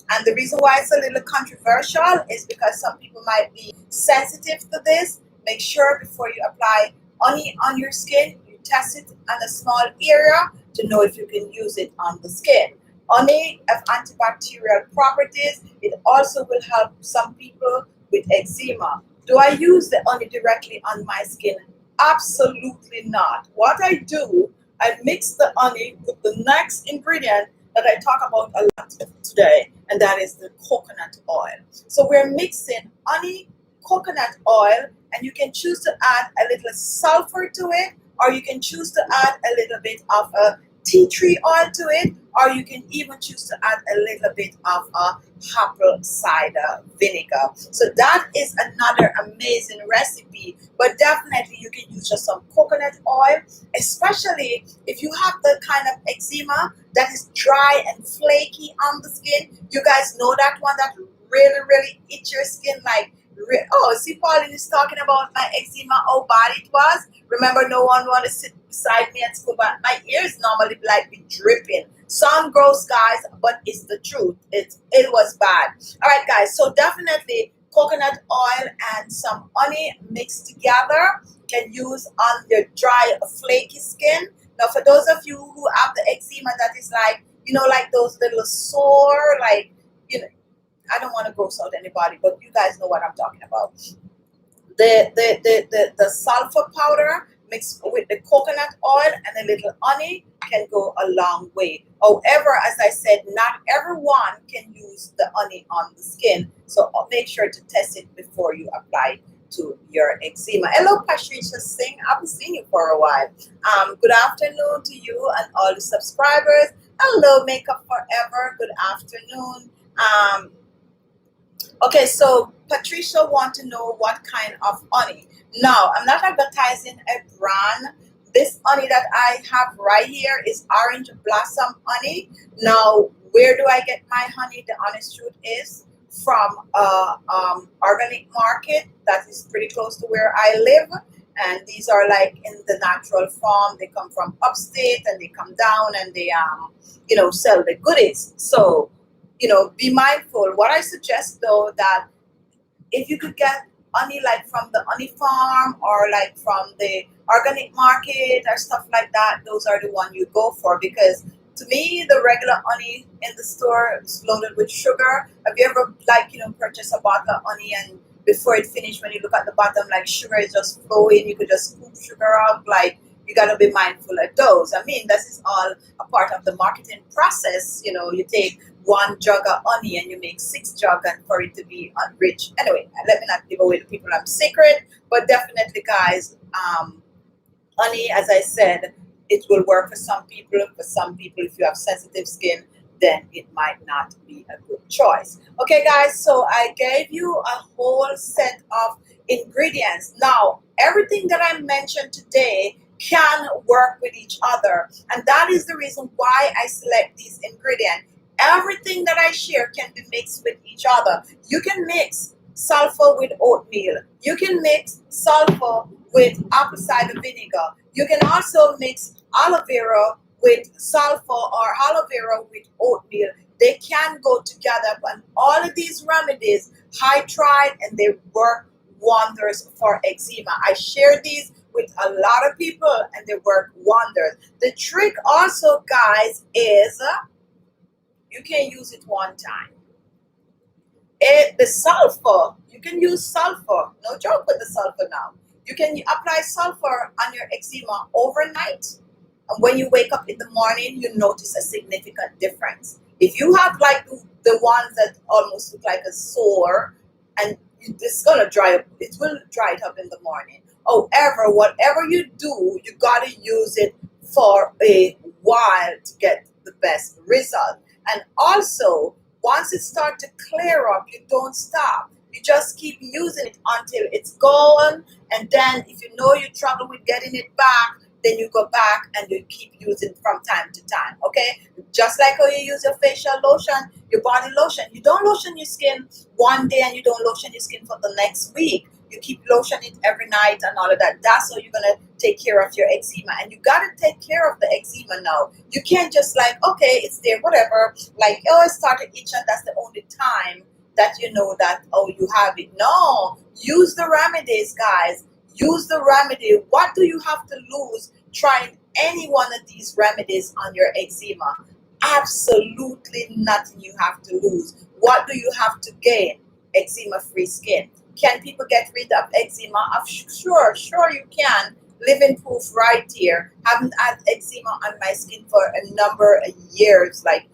And the reason why it's a little controversial is because some people might be sensitive to this. Make sure before you apply honey on your skin, you test it on a small area to know if you can use it on the skin. Honey has antibacterial properties. It also will help some people with eczema. Do I use the honey directly on my skin? Absolutely not. What I do, I mix the honey with the next ingredient that I talk about a lot today, and that is the coconut oil. So we're mixing honey, coconut oil, and you can choose to add a little sulfur to it, or you can choose to add a little bit of a tea tree oil to it, or you can even choose to add a little bit of a apple cider vinegar. So that is another amazing recipe, but definitely you can use just some coconut oil, especially if you have the kind of eczema that is dry and flaky on the skin. You guys know that one that really, really itch your skin like, oh, see, Pauline is talking about my eczema, how bad it was. Remember, no one want to sit beside me at school, but my ears normally like be dripping. Sound gross, guys, but it's the truth. It was bad. All right, guys. So definitely coconut oil and some honey mixed together can use on your dry, flaky skin. Now, for those of you who have the eczema that is like, like those little sore, like, I don't want to gross out anybody, but you guys know what I'm talking about. The sulfur powder mixed with the coconut oil and a little honey can go a long way. However, as I said, not everyone can use the honey on the skin, so make sure to test it before you apply to your eczema. Hello, Patricia Singh. I haven't seen you for a while. Good afternoon to you and all the subscribers. Hello, Makeup Forever. Good afternoon. Okay, so Patricia want to know what kind of honey. Now, I'm not advertising a brand. This honey that I have right here is Orange Blossom honey. Now, where do I get my honey? The honest truth is from organic market that is pretty close to where I live. And these are like in the natural form. They come from upstate and they come down and they sell the goodies. So be mindful. What I suggest though, that if you could get honey like from the honey farm or like from the organic market or stuff like that, those are the one you go for, because to me the regular honey in the store is loaded with sugar. Have you ever purchased a bottle of honey and before it finished, when you look at the bottom, like sugar is just flowing, you could just scoop sugar out? Like, you got to be mindful of those. I mean, this is all a part of the marketing process. You take one jug of honey and you make 6 jugs and for it to be rich. Anyway, let me not give away the people I'm secret, but definitely, guys, honey, as I said, it will work for some people. For some people, if you have sensitive skin, then it might not be a good choice. Okay, guys, so I gave you a whole set of ingredients. Now, everything that I mentioned today can work with each other, and that is the reason why I select these ingredients. Everything that I share can be mixed with each other. You can mix sulfur with oatmeal. You can mix sulfur with apple cider vinegar. You can also mix aloe vera with sulfur or aloe vera with oatmeal. They can go together, and all of these remedies I tried and they work wonders for eczema. I share these with a lot of people and they work wonders. The trick also, guys, is you can use it one time. The sulfur, you can use sulfur. No joke with the sulfur now. You can apply sulfur on your eczema overnight, and when you wake up in the morning, you notice a significant difference. If you have like the ones that almost look like a sore, and it's gonna dry up, it will dry it up in the morning. However, whatever you do, you gotta use it for a while to get the best result. And also, once it starts to clear up, you don't stop. You just keep using it until it's gone. And then if you know you trouble with getting it back, then you go back and you keep using from time to time. Okay? Just like how you use your facial lotion, your body lotion. You don't lotion your skin one day and you don't lotion your skin for the next week. You keep lotioning it every night and all of that. That's how you're going to take care of your eczema. And you got to take care of the eczema now. You can't just like, okay, it's there, whatever. Like, it started itching. That's the only time that you know that, you have it. No, use the remedies, guys. Use the remedy. What do you have to lose trying any one of these remedies on your eczema? Absolutely nothing you have to lose. What do you have to gain? Eczema-free skin. Can people get rid of eczema? Sure you can. Living proof right here. Haven't had eczema on my skin for a number of years. Like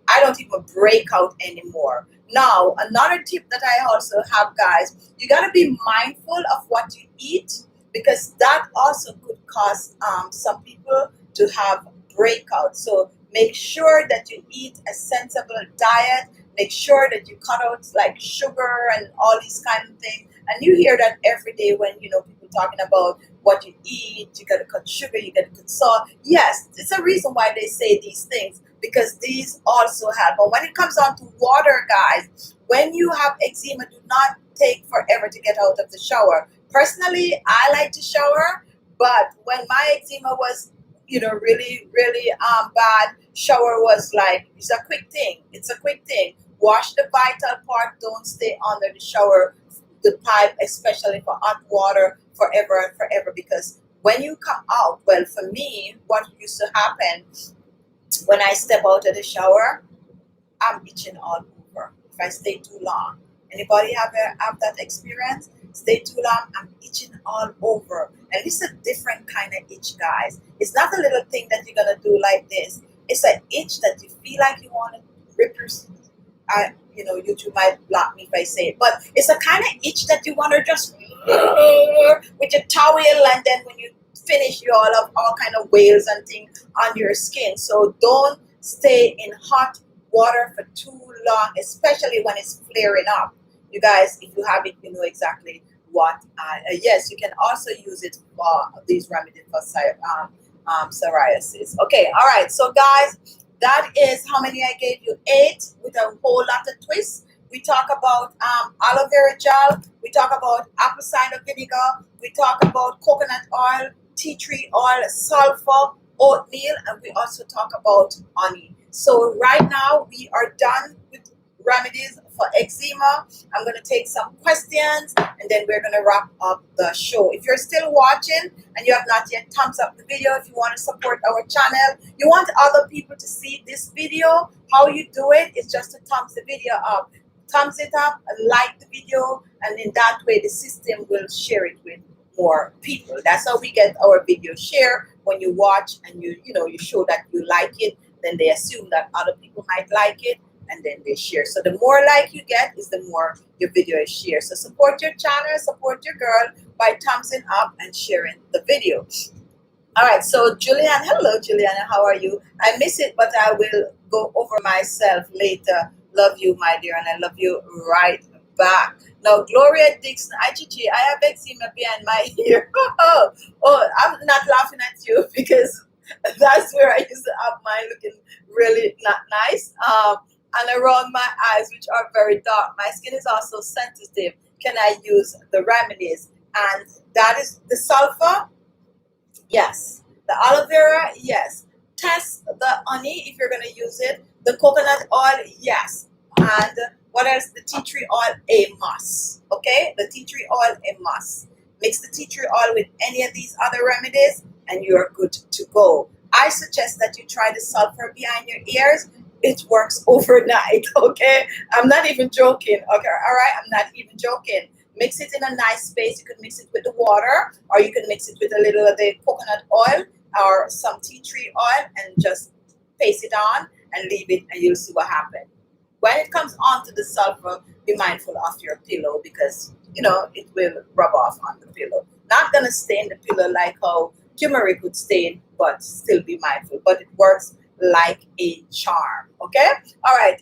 I don't even break out anymore. Now, another tip that I also have, guys, you gotta be mindful of what you eat, because that also could cause some people to have breakout. So make sure that you eat a sensible diet. Make sure that you cut out like sugar and all these kind of things. And you hear that every day when people talking about what you eat. You got to cut sugar. You got to cut salt. Yes, it's a reason why they say these things, because these also help. But when it comes down to water, guys, when you have eczema, do not take forever to get out of the shower. Personally, I like to shower, but when my eczema was, really, really bad, shower was like, it's a quick thing. It's a quick thing. Wash the vital part. Don't stay under the shower, the pipe, especially for hot water, forever and forever. Because when you come out, well, for me, what used to happen when I step out of the shower, I'm itching all over if I stay too long. Anybody have that experience? Stay too long, I'm itching all over. And it's a different kind of itch, guys. It's not a little thing that you're gonna do like this. It's an itch that you feel like you want to rip your. YouTube might block me if I say it, but it's a kind of itch that you want to just with your towel, and then when you finish, you all have all kind of wales and things on your skin. So don't stay in hot water for too long, especially when it's flaring up. You guys, if you have it, you know exactly what. Yes, you can also use it for these remedies for psoriasis. Okay, all right. So, guys, that is how many I gave you. 8 with a whole lot of twists. We talk about aloe vera gel. We talk about apple cider vinegar. We talk about coconut oil, tea tree oil, sulfur, oatmeal, and we also talk about honey. So right now we are done with remedies for eczema. I'm going to take some questions and then we're going to wrap up the show. If you're still watching and you have not yet thumbs up the video, if you want to support our channel, you want other people to see this video, how you do it is just to thumbs the video up. Thumbs it up and like the video, and in that way the system will share it with more people. That's how we get our video share. When you watch and you show that you like it, then they assume that other people might like it, and then they share. So the more like you get is the more your video is shared. So support your channel, support your girl by thumbsing up and sharing the video. All right, so Julianne, hello Juliana, how are you? I miss it, but I will go over myself later. Love you, my dear, and I love you right back. Now, Gloria Dixon, Khichi, I have eczema behind my ear. Oh, I'm not laughing at you because that's where I used to have mine looking really not nice. And around my eyes, which are very dark. My skin is also sensitive. Can I use the remedies? And that is the sulfur. Yes. The aloe vera, yes. Test the honey if you're going to use it. The coconut oil, yes. And what else? The tea tree oil, a must. Okay? The tea tree oil, a must. Mix the tea tree oil with any of these other remedies and you're good to go. I suggest that you try the sulfur behind your ears. It works overnight, okay? I'm not even joking, okay? All right? I'm not even joking. Mix it in a nice space. You can mix it with the water, or you can mix it with a little of the coconut oil or some tea tree oil and just paste it on and leave it, and you'll see what happens. When it comes onto the sulfur, be mindful of your pillow because, it will rub off on the pillow. Not going to stain the pillow like how turmeric would stain, but still be mindful. But it works like a charm, okay? All right.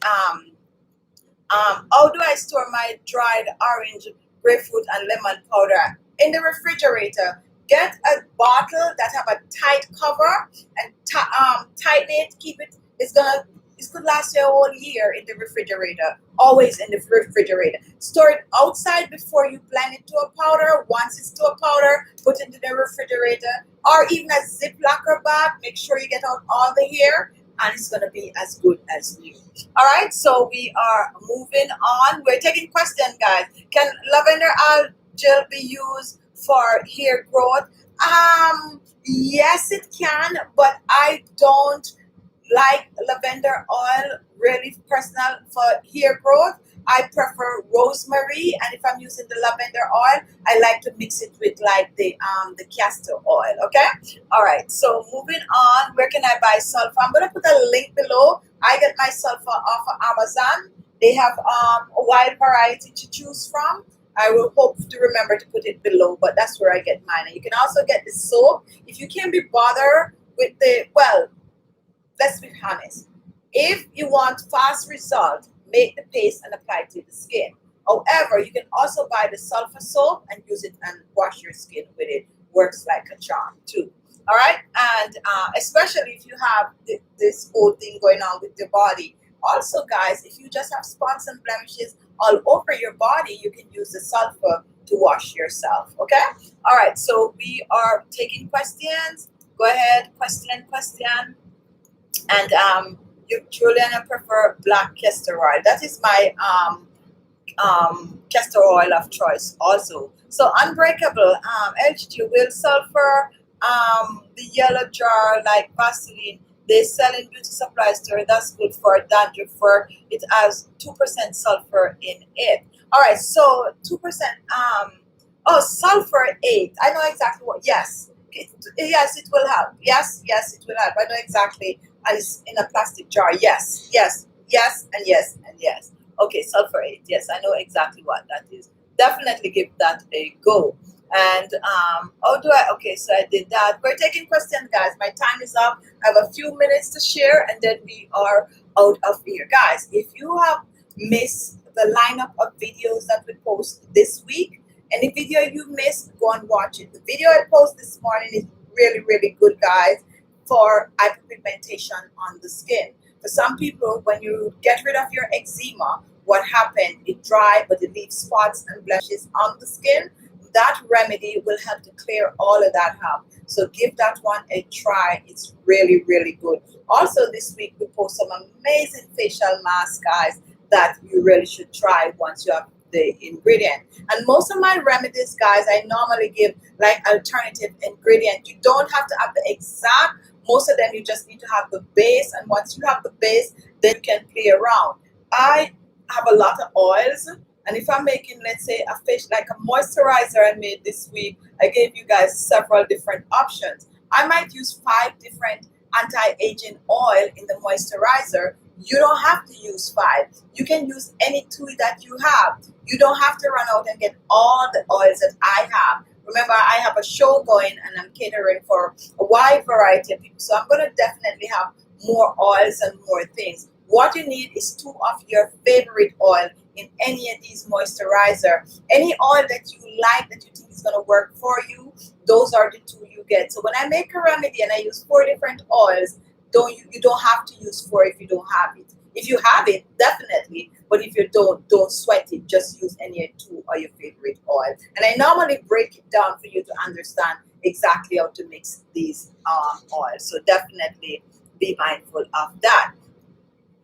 How do I store my dried orange, grapefruit, and lemon powder? In the refrigerator. Get a bottle that have a tight cover and tighten it. Keep it. It could last you a whole year in the refrigerator. Always in the refrigerator. Store it outside before you blend it to a powder. Once it's to a powder, put it in the refrigerator or even a Ziploc bag. Make sure you get out all the hair, and it's gonna be as good as new. All right, so we are moving on. We're taking questions, guys. Can lavender oil gel be used for hair growth? Yes, it can, but I don't like lavender oil really personal for hair growth. I prefer rosemary, and if I'm using the lavender oil, I like to mix it with like the castor oil. Okay, all right. So moving on, where can I buy sulfur? I'm gonna put a link below. I get my sulfur off of Amazon. They have a wide variety to choose from. I will hope to remember to put it below, but that's where I get mine. And you can also get the soap if you can't be bothered with the let's be honest. If you want fast result, make the paste and apply it to the skin. However, you can also buy the sulfur soap and use it and wash your skin with it. Works like a charm too. All right, and especially if you have this whole thing going on with your body. Also, guys, if you just have spots and blemishes all over your body, you can use the sulfur to wash yourself. Okay. All right. So we are taking questions. Go ahead, question. And you, Juliana, prefer black castor oil. That is my castor oil of choice also. So unbreakable, LGG will sulfur, the yellow jar like Vaseline. They sell in beauty supply store. That's good for dandruff. For it has 2% sulfur in it. All right, so 2%. Oh, sulfur 8. I know exactly what. Yes, yes, it will help. Yes, it will help. I know exactly. And it's in a plastic jar. Yes, and yes, and yes. Okay, sulfurate. Yes, I know exactly what that is. Definitely give that a go. And how do I? Okay, so I did that. We're taking questions, guys. My time is up. I have a few minutes to share, and then we are out of here, guys. If you have missed the lineup of videos that we post this week, any video you missed, go and watch it. The video I post this morning is really, really good, guys, for hyperpigmentation on the skin. For some people, when you get rid of your eczema, what happened? It dry, but it leaves spots and blemishes on the skin. That remedy will help to clear all of that up. So give that one a try. It's really, really good. Also, this week we post some amazing facial masks, guys, that you really should try once you have the ingredient. And most of my remedies, guys, I normally give like alternative ingredient. You don't have to have the exact. Most of them you just need to have the base, and once you have the base, then you can play around. I have a lot of oils, and if I'm making, let's say, a fish like a moisturizer I made this week, I gave you guys several different options. I might use 5 different anti-aging oil in the moisturizer. You don't have to use 5. You can use any 2 that you have. You don't have to run out and get all the oils that I have. Remember, I have a show going and I'm catering for a wide variety of people. So I'm going to definitely have more oils and more things. What you need is 2 of your favorite oil in any of these moisturizer. Any oil that you like, that you think is going to work for you, those are the 2 you get. So when I make a remedy and I use 4 different oils, you don't have to use 4 if you don't have it. If you have it, definitely. But if you don't sweat it. Just use any 2 of your favorite oil. And I normally break it down for you to understand exactly how to mix these oils. So definitely be mindful of that.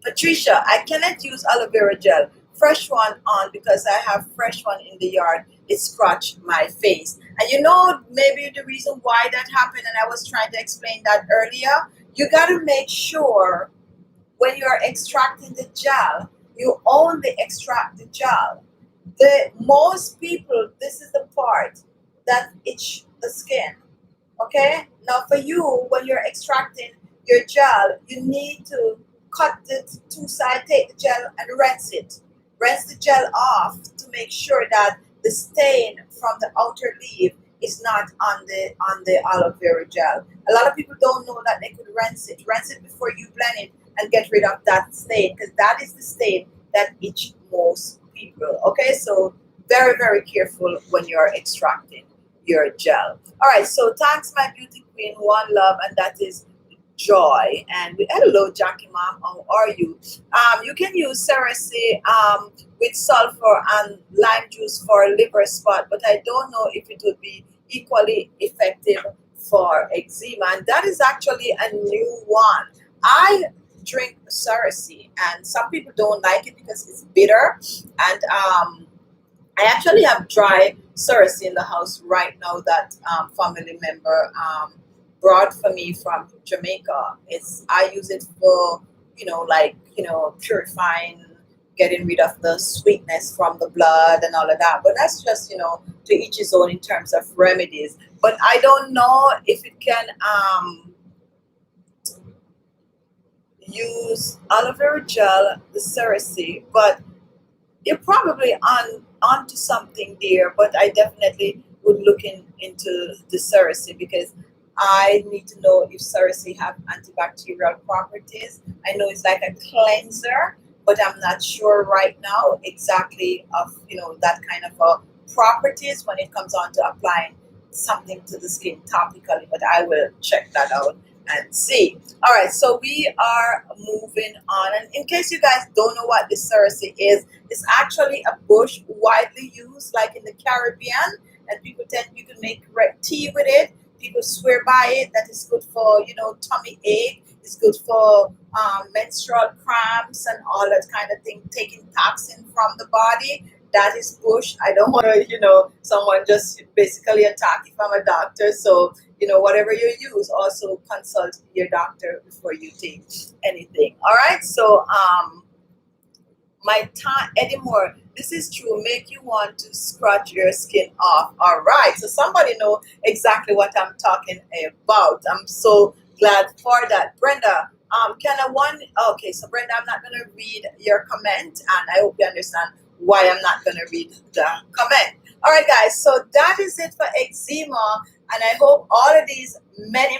Patricia, I cannot use aloe vera gel. Fresh one on because I have fresh one in the yard. It scratched my face. And you know, maybe the reason why that happened, and I was trying to explain that earlier, you got to make sure when you're extracting the gel, you only extract the gel. The most people, this is the part that itch the skin. Okay? Now for you, when you're extracting your gel, you need to cut the 2 sides, take the gel and rinse it. Rinse the gel off to make sure that the stain from the outer leaf is not on the aloe vera gel. A lot of people don't know that they could rinse it. Rinse it before you blend it and get rid of that stain, because that is the stain that itch most people. Okay, so very, very careful when you're extracting your gel. All right, so thanks, my beauty queen. One love, and that is Joy. And hello, Jackie, mom. How are you? You can use Cerasee with sulfur and lime juice for liver spot, but I don't know if it would be equally effective for eczema. And that is actually a new one. I drink Cerasee, and some people don't like it because it's bitter. And I actually have dry Cerasee in the house right now that family member brought for me from Jamaica. I use it for purifying, getting rid of the sweetness from the blood and all of that. But that's just to each his own in terms of remedies. But I don't know if it can use aloe vera gel, the Cerasee, but you're probably onto something there. But I definitely would look into the Cerasee because I need to know if Cersei have antibacterial properties. I know it's like a cleanser, but I'm not sure right now exactly of that kind of properties when it comes on to applying something to the skin topically. But I will check that out and see. All right, so we are moving on. And in case you guys don't know what the Cersei is, it's actually a bush widely used like in the Caribbean, and people tend you can make red tea with it. People swear by it that it's good for tummy ache. It's good for menstrual cramps and all that kind of thing. Taking toxin from the body. That is bush. I don't want to someone just basically attack if I'm a doctor. So whatever you use, also consult your doctor before you take anything. All right. So my time anymore. This is true. Make you want to scratch your skin off. All right. So somebody know exactly what I'm talking about. I'm so glad for that. Brenda, can I one? Okay. So Brenda, I'm not gonna read your comment, and I hope you understand why I'm not gonna read the comment. All right, guys. So that is it for eczema, and I hope all of these many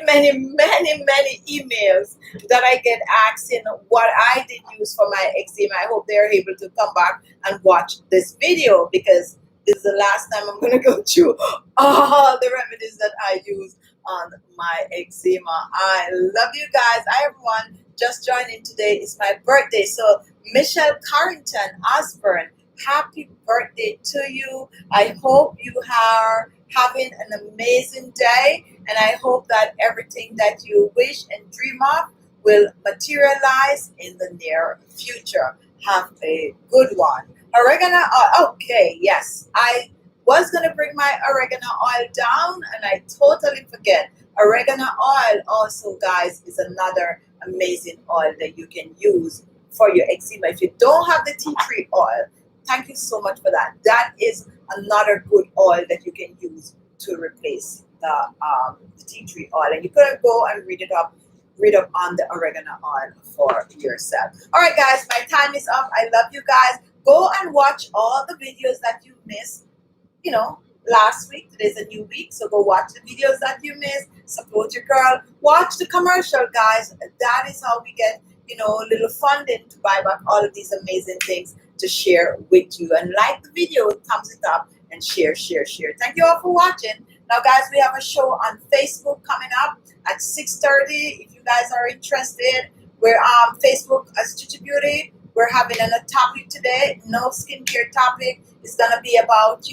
emails that I get asking what I did use for my eczema. I hope they're able to come back and watch this video, because this is the last time I'm going to go through all the remedies that I use on my eczema. I love you guys. Hi, everyone. Just joining today. It's my birthday. So Michelle Carrington Osborne, happy birthday to you. I hope you are having an amazing day, and I hope that everything that you wish and dream of will materialize in the near future. Have a good one. Oregano oil. Okay, yes. I was going to bring my oregano oil down and I totally forget. Oregano oil also, guys, is another amazing oil that you can use for your eczema. If you don't have the tea tree oil, thank you so much for that. That is another good oil that you can use to replace the tea tree oil. And you could go and read up on the oregano oil for yourself. All right, guys, my time is up. I love you guys. Go and watch all the videos that you missed, last week. Today's a new week, so go watch the videos that you missed. Support your girl. Watch the commercial, guys. That is how we get, a little funding to buy back all of these amazing things to share with you. And like the video, thumbs it up, and share. Thank you all for watching. Now, guys, we have a show on Facebook coming up at 6:30. If you guys are interested, we're on Facebook as Khichibeauty. We're having a topic today, no skincare topic. It's gonna be about,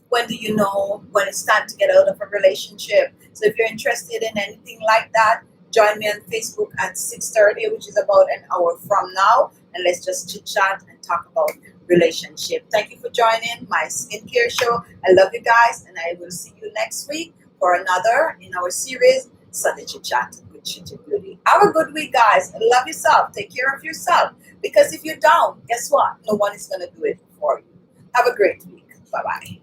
when do you know when it's time to get out of a relationship. So if you're interested in anything like that, join me on Facebook at 6:30, which is about an hour from now, and let's just chit chat and talk about relationship. Thank you for joining my skincare show. I love you guys, and I will see you next week for another in our series, Sunday Chit Chat with Khichibeauty. Have a good week, guys. Love yourself. Take care of yourself, because if you don't, guess what? No one is gonna do it for you. Have a great week. Bye bye.